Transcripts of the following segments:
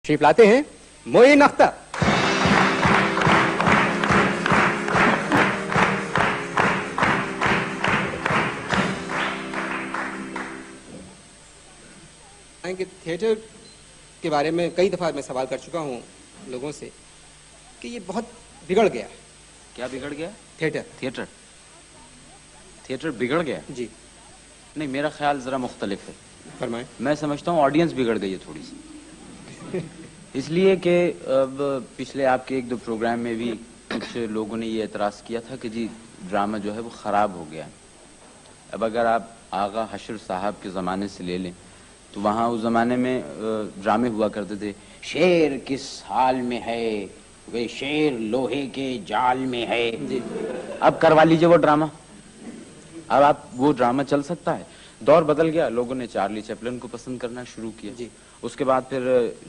تشریف لاتے ہیں معین اختر. کہ تھیٹر کے بارے میں کئی دفعہ میں سوال کر چکا ہوں لوگوں سے کہ یہ بہت بگڑ گیا. کیا بگڑ گیا؟ تھیٹر بگڑ گیا؟ جی نہیں، میرا خیال ذرا مختلف ہے. فرمائیں. میں سمجھتا ہوں آڈینس بگڑ گئی ہے تھوڑی سی. اس لیے کہ اب پچھلے آپ کے ایک دو پروگرام میں بھی کچھ لوگوں نے یہ اعتراض کیا تھا کہ جی ڈرامہ جو ہے وہ خراب ہو گیا. اب اگر آپ آغا حشر صاحب کے زمانے سے لے لیں تو وہاں اس زمانے میں ڈرامے ہوا کرتے تھے. شیر کس حال میں ہے وہ شیر لوہے کے جال میں ہے. جی اب کروا لیجئے وہ ڈرامہ. اب آپ وہ ڈرامہ چل سکتا ہے؟ دور بدل گیا. لوگوں نے چارلی چیپلن کو پسند کرنا شروع کیا. جی اس کے بعد پھر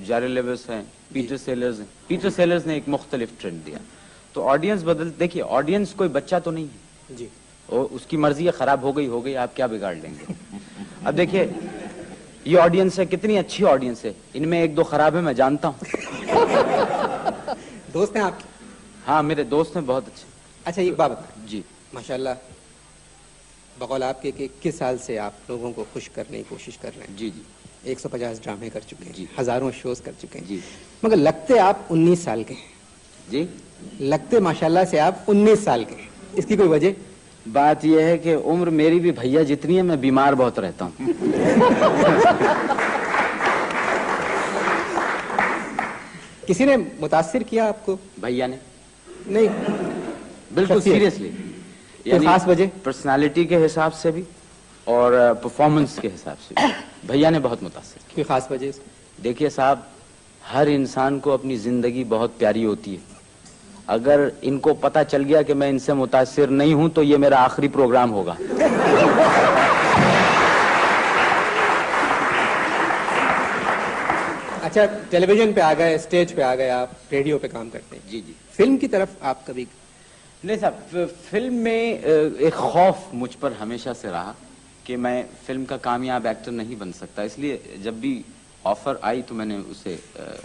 جیری لیوس ہیں، پیٹر سیلرز ہیں. پیٹر سیلرز نے ایک مختلف ٹرینڈ دیا. تو آڈینس بدل. دیکھیے آڈینس کوئی بچہ تو نہیں ہے. جی اس کی مرضی ہے، خراب ہو گئی آپ کیا بگاڑ لیں گے. اب دیکھیے یہ آڈینس ہے، کتنی اچھی آڈینس ہے. ان میں ایک دو خراب ہے، میں جانتا ہوں. دوست ہیں آپ کے؟ ہاں میرے دوست ہیں بہت اچھے. اچھا ایک بات بتائیں. جی ماشاءاللہ بقول آپ کے کہ 21 سال سے آپ لوگوں کو خوش کرنے کی کوشش کر رہے ہیں. جی 150 ڈرامے کر چکے ہیں. جی. ہزاروں شوز کر چکے ہیں. جی مگر لگتے آپ 19 سال کے ہیں. جی لگتے ماشاءاللہ سے آپ 19 سال کے ہیں. اس کی کوئی وجہ؟ بات یہ ہے کہ عمر میری بھی بھیا جتنی ہے، میں بیمار بہت رہتا ہوں. کسی نے متاثر کیا آپ کو؟ بھیا نے؟ نہیں بالکل سیریسلی. کوئی خاص وجہ؟ پرسنالٹی کے حساب سے بھی اور پرفارمنس کے حساب سے بھی بھیا نے بہت متاثر کیا. کوئی خاص وجہ اس کی؟ دیکھیے صاحب، ہر انسان کو اپنی زندگی بہت پیاری ہوتی ہے. اگر ان کو پتہ چل گیا کہ میں ان سے متاثر نہیں ہوں تو یہ میرا آخری پروگرام ہوگا. اچھا ٹیلی ویژن پہ آ گئے، اسٹیج پہ آ گئے، آپ ریڈیو پہ کام کرتے ہیں. جی فلم کی طرف آپ کبھی؟ نہیں صاحب، فلم میں ایک خوف مجھ پر ہمیشہ سے رہا کہ میں فلم کا کامیاب ایکٹر نہیں بن سکتا. اس لیے جب بھی آفر آئی تو میں نے اسے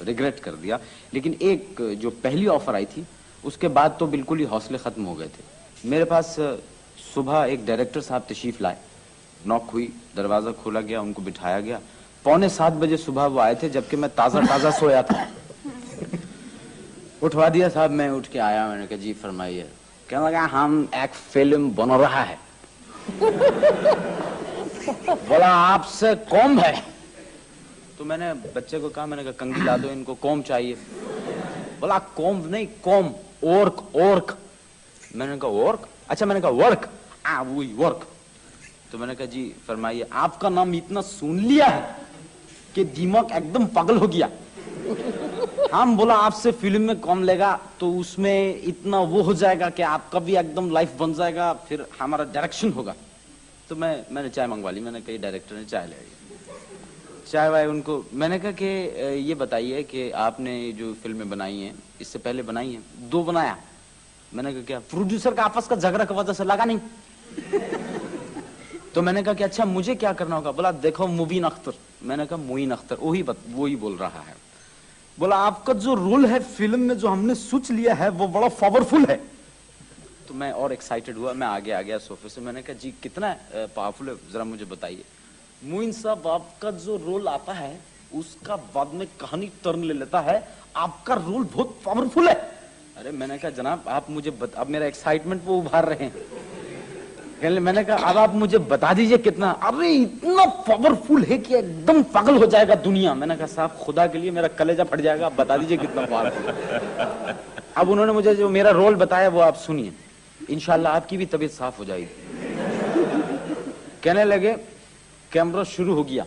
ریگریٹ کر دیا. لیکن ایک جو پہلی آفر آئی تھی اس کے بعد تو بالکل ہی حوصلے ختم ہو گئے تھے. میرے پاس صبح ایک ڈائریکٹر صاحب تشریف لائے. نوک ہوئی، دروازہ کھولا گیا، ان کو بٹھایا گیا. 6:45 بجے صبح وہ آئے تھے جبکہ میں تازہ سویا تھا. اٹھوا دیا صاحب. میں اٹھ کے آیا. میں نے کہا جی فرمائیے. کہنے لگا ہم ایک فلم بن رہا ہے. بولا آپ سے کومب ہے؟ تو میں نے بچے کو کہا، میں نے کہا کنگھی لا دو، ان کو کومب چاہیے. بولا کومب نہیں، کومب، اورک. میں نے کہا اورک؟ اچھا. میں نے کہا ورک. وہی ورک. تو میں نے کہا جی فرمائیے. آپ کا نام اتنا سن لیا ہے کہ دماغ ایک دم پاگل ہو گیا. ہم بولا آپ سے فلم میں کام لے گا تو اس میں اتنا وہ ہو جائے گا کہ آپ کا بھی ایک دم لائف بن جائے گا، پھر ہمارا ڈائریکشن ہوگا. تو میں نے چائے منگوا لی. میں نے کہا ڈائریکٹر نے چائے لے آئی. چائے وائے ان کو. میں نے کہا کہ یہ بتائیے کہ آپ نے جو فلمیں بنائی ہیں اس سے پہلے بنائی ہیں؟ 2 بنایا. میں نے کہا کیا؟ پروڈیوسر کا آپس کا جھگڑا کی وجہ سے لگا نہیں. تو میں نے کہا کہ اچھا مجھے کیا کرنا ہوگا؟ بولا دیکھو معین اختر. میں نے کہا معین اختر وہی بول رہا ہے. بولا آپ کا جو رول ہے فلم میں جو ہم نے سوچ لیا ہے وہ بڑا پاورفل ہے. تو میں اور ایکسائٹڈ ہوا. میں آگے آ گیا صوفے سے. میں نے کہا جی کتنا پاورفل ہے ذرا مجھے بتائیے. معین صاحب آپ کا جو رول آتا ہے اس کا بعد میں کہانی ٹرن لے لیتا ہے. آپ کا رول بہت پاورفل ہے. ارے میں نے کہا جناب آپ مجھے اب میرا ایکسائٹمنٹ وہ ابھار رہے ہیں. میں نے کہا اب آپ مجھے بتا دیجئے کتنا. ارے اتنا پاورفل ہے کہ ایک دم پاگل ہو جائے گا دنیا. میں نے کہا صاحب خدا کے لیے میرا کلیجہ پھٹ جائے گا، آپ بتا دیجئے کتنا پاورفل ہے. اب انہوں نے مجھے جو میرا رول بتایا وہ آپ سنیے، انشاءاللہ آپ کی بھی طبیعت صاف ہو جائے گی. کہنے لگے کیمرہ شروع ہو گیا.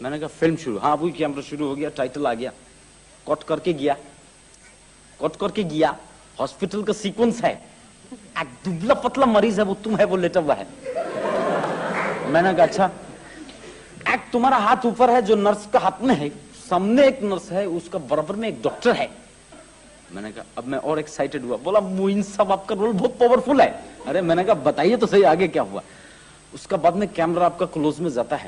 میں نے کہا فلم شروع؟ ہاں وہی کیمرہ شروع ہو گیا. ٹائٹل آ گیا. کٹ کر کے گیا. ہاسپٹل کا سیکوینس ہے. ایک دبلا پتلا مریض ہے، وہ تم ہے، وہ لیٹا ہوا ہے. میں نے کہا اچھا. ایک تمہارا ہاتھ اوپر ہے جو نرس کا ہاتھ میں ہے، سامنے ایک نرس ہے، اس کا برابر میں ایک ڈاکٹر ہے. میں نے کہا اب میں اور ایکسائٹڈ ہوا. بولا معین صاحب آپ کا رول بہت پاورفل ہے. ارے میں نے کہا بتائیے تو صحیح آگے کیا ہوا. اس کا بعد میں کیمرہ آپ کا کلوز میں جاتا ہے.